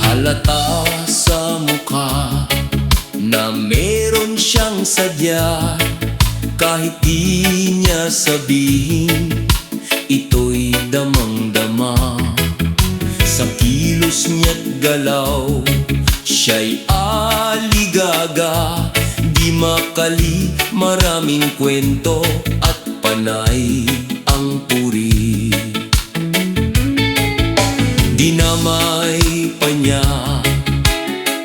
Halata sa mukha na meron siyang sadya, kahit di niya sabihin, ito'y damang-dama. Sa kilos niya't galaw, siya'y aligaga. Di makali, maraming kwento at panay ang puri. Dinamay pa niya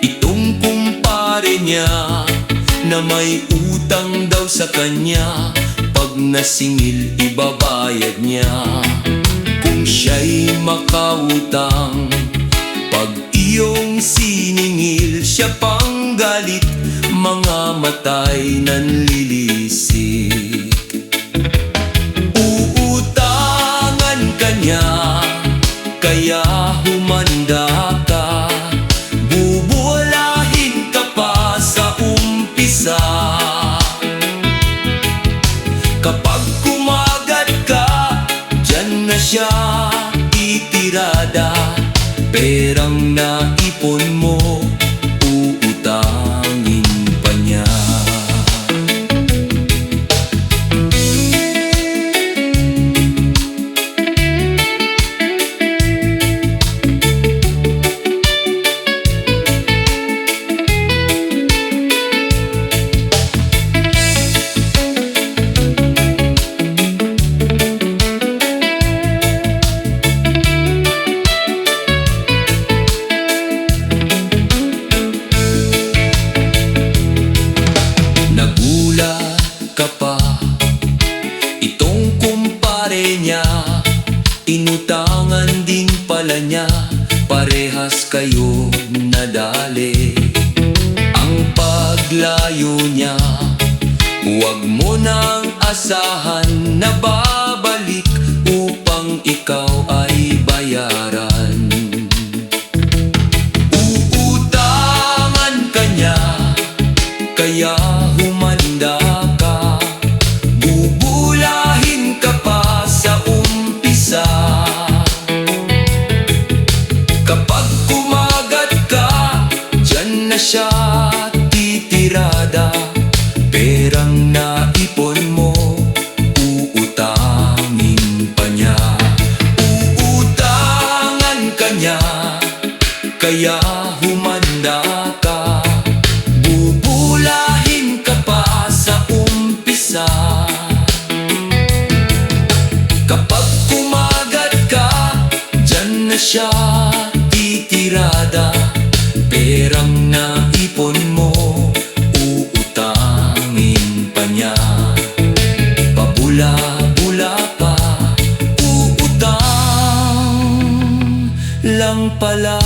itong kumpare niya na may utang daw sa kanya. Pag nasingil, ibabayad niya. Kung siya'y makautang, pag iyong siningil, siya pang galit, mga matay nanlilisik. Uutangan ka niya, kaya humanda ka. Bubulahin ka pa sa umpisa. Kapag kumagat ka, dyan na siya itirada. Perang naipon mo, uutangin pa niya. Ka pa, itong kumpare niya, inutangan din pala niya. Parehas kayo nadali. Ang paglayo niya, huwag mo nang asahan na babalik upang ikaw ay bayaran. Uutangan ka niya, kaya humanda ka. Bubulahin ka pa sa umpisa. Kapag kumagat ka, dyan na siya titirada. Perang naipon mo, uutangin pa niya. Uutangan ka niya, kaya humanda ka. Bubulahin ka pa sa umpisa. Kapag kumagat ka, dyan na siya titirada. Perang naipon mo, uutangin pa niya. Pabula-bula pa, uutang lang pala.